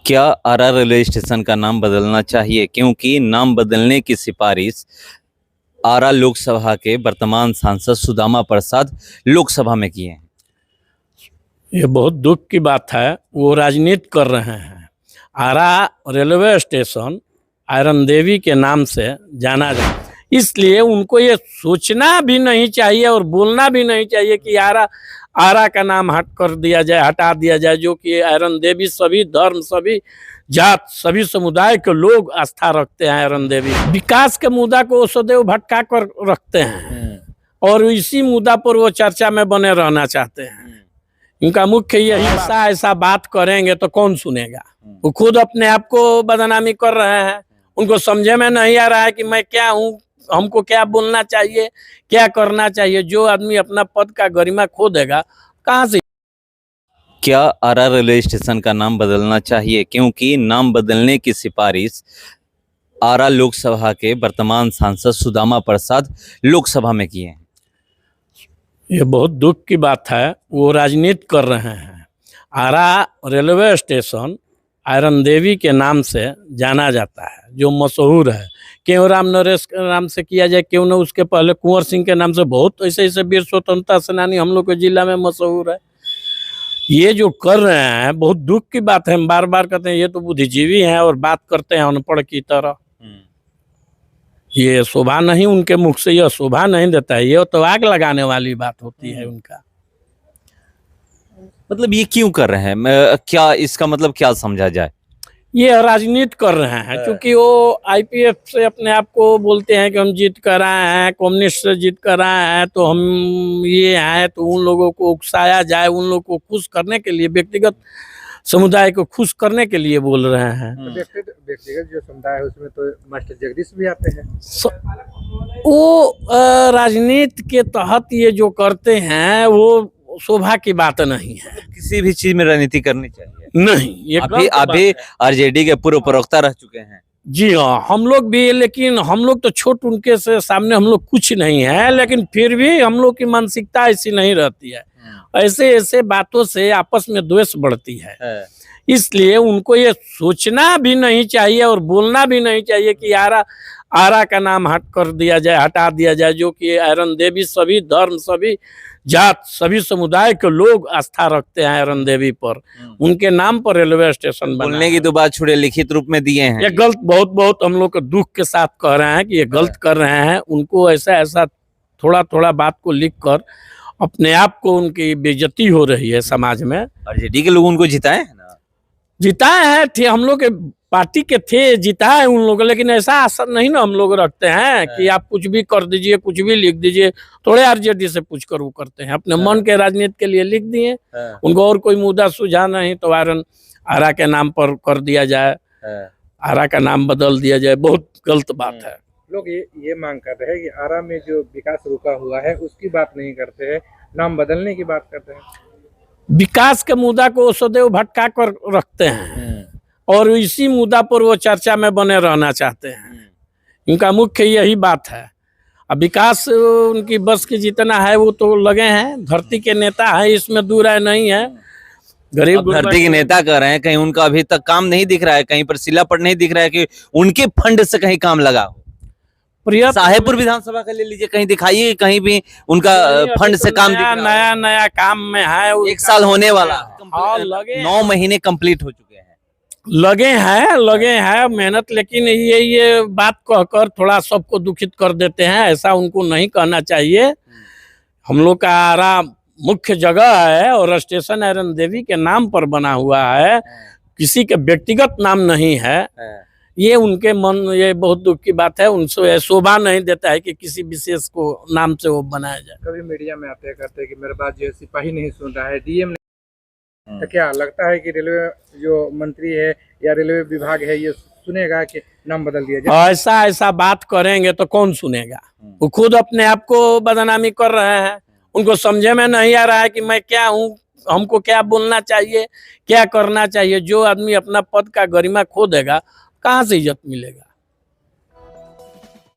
क्या आरा railway station का नाम बदलना चाहिए, क्योंकि नाम बदलने की सिफारिश आरा लोकसभा के वर्तमान सांसद सुदामा प्रसाद लोकसभा में किए हैं। ये बहुत दुख की बात है। वो राजनीति कर रहे हैं। आरा रेलवे स्टेशन आयरन देवी के नाम से जाना जाता है, इसलिए उनको ये सोचना भी नहीं चाहिए और बोलना भी नहीं चाहिए कि आरा का नाम हटा दिया जाए, जो कि आयरन देवी सभी धर्म, सभी जात, सभी समुदाय के लोग आस्था रखते हैं। आयरन देवी विकास के मुद्दा को सदैव भटका कर रखते हैं और इसी मुद्दा पर वो चर्चा में बने रहना चाहते हैं। इनका मुख्य यही ऐसा बात करेंगे तो कौन सुनेगा। वो खुद अपने आप को बदनामी कर रहे हैं। उनको समझे में नहीं आ रहा है कि मैं क्या हूँ, हमको क्या बोलना चाहिए, क्या करना चाहिए। जो आदमी अपना पद का गरिमा खो देगा, कहाँ से। क्या आरा रेलवे स्टेशन का नाम बदलना चाहिए, क्योंकि नाम बदलने की सिफारिश आरा लोकसभा के वर्तमान सांसद सुदामा प्रसाद लोकसभा में किए हैं। ये बहुत दुख की बात है। वो राजनीति कर रहे हैं। आरा रेलवे स्टेशन आयरन देवी के नाम से जाना जाता है, जो मशहूर है। क्यों राम नरेश के नाम से किया जाए, क्यों न उसके पहले कुंवर सिंह के नाम से। बहुत ऐसे वीर स्वतंत्रता सेनानी हम लोग के जिला में मशहूर है। ये जो कर रहे हैं बहुत दुख की बात है। हम बार बार कहते हैं ये तो बुद्धिजीवी हैं और बात करते हैं अनपढ़ की तरह। ये शोभा नहीं, उनके मुख से यह शोभा नहीं देता है। ये तो आग लगाने वाली बात होती है उनका। मतलब ये क्यों कर रहे हैं, क्या इसका मतलब क्या समझा जाए। ये राजनीति कर रहे हैं, क्योंकि वो आईपीएफ से अपने आप को बोलते हैं कि हम जीत कर आए हैं, कम्युनिस्ट से जीत कर आए हैं, तो हम ये हैं। तो उन लोगों को उकसाया जाए, उन लोगों को खुश करने के लिए, व्यक्तिगत समुदाय को खुश करने के लिए बोल रहे हैं। तो व्यक्तिगत जो समुदाय है उसमें तो मास्टर जगदीश भी आते हैं। वो राजनीति के तहत ये जो करते हैं वो शोभा की बात नहीं है। किसी भी चीज में राजनीति करनी चाहिए नहीं। ये अभी आरजेडी के पूर्व प्रवक्ता रह चुके हैं। जी हाँ, हम लोग भी, लेकिन हम लोग तो छोट उनके से सामने हम लोग कुछ नहीं है। लेकिन फिर भी हम लोग की मानसिकता ऐसी नहीं रहती है। ऐसे बातों से आपस में द्वेष बढ़ती है। इसलिए उनको ये सोचना भी नहीं चाहिए और बोलना भी नहीं चाहिए कि आरा का नाम हटा दिया जाए, जो कि आयरन देवी सभी धर्म, सभी जात, सभी समुदाय के लोग आस्था रखते हैं आयरन देवी पर। उनके नाम पर रेलवे स्टेशन बोलने की तो बात छोड़े, लिखित रूप में दिए हैं। ये गलत, बहुत हम लोग दुख के साथ कह रहे हैं कि ये गलत कर रहे हैं। उनको ऐसा थोड़ा बात को लिख कर अपने आप को उनकी बेइज्जती हो रही है समाज में। आरजेडी के लोग उनको जिताए हैं ना, जिताए हैं, थे हम लोग के पार्टी के थे, जिताए उन लोग। लेकिन ऐसा आशा नहीं ना हम लोग रखते हैं कि आप कुछ भी कर दीजिए, कुछ भी लिख दीजिए। थोड़े आरजेडी से पूछ कर वो करते हैं, अपने मन के राजनीति के लिए लिख दिए। उनको और कोई मुद्दा सुझा नहीं तो आरा के नाम पर कर दिया जाए, आरा का नाम बदल दिया जाए। बहुत गलत बात है। लोग ये मांग कर रहे हैं कि आरा में जो विकास रुका हुआ है उसकी बात नहीं करते हैं, नाम बदलने की बात करते हैं। विकास के मुद्दा को सदैव भटका कर रखते हैं और इसी मुद्दा पर वो चर्चा में बने रहना चाहते हैं। इनका मुख्य यही बात है। अब विकास उनकी बस की जितना है वो तो लगे हैं, धरती के नेता है, इसमें दूर है नहीं है। गरीब धरती के नेता कर रहे हैं, कहीं उनका अभी तक काम नहीं दिख रहा है, कहीं पर शिलापट नहीं दिख रहा है कि उनके फंड से कहीं काम लगा हो। साहेबपुर विधानसभा का ले लीजिए, कहीं दिखाइए कहीं भी उनका फंड से काम दिख रहा है। नया काम में है। 1 साल होने वाला है, 9 महीने कंप्लीट हो चुके हैं। लगे हैं मेहनत। लेकिन ये बात कहकर थोड़ा सबको दुखित कर देते हैं। ऐसा उनको नहीं कहना चाहिए। हम लोग का आरा मुख्य जगह है और स्टेशन आयरन देवी के नाम पर बना हुआ है, किसी के व्यक्तिगत नाम नहीं है। ये उनके मन, ये बहुत दुख की बात है। उनसे शोभा नहीं देता है कि किसी विशेष को नाम से वो बनाया जाए। कभी मीडिया में आते करते हैं कि मेरे बात जो सिपाही नहीं सुन रहा है, डीएम नहीं। तो क्या लगता है कि रेलवे जो मंत्री है या रेलवे विभाग है ये सुनेगा कि नाम बदल दिया जाए? ऐसा बात करेंगे तो कौन सुनेगा। वो खुद अपने आप को बदनामी कर रहे हैं। उनको समझे में नहीं आ रहा है कि मैं क्या हूँ, हमको क्या बोलना चाहिए, क्या करना चाहिए। जो आदमी अपना पद का गरिमा खो देगा, कहाँ से इज्जत मिलेगा।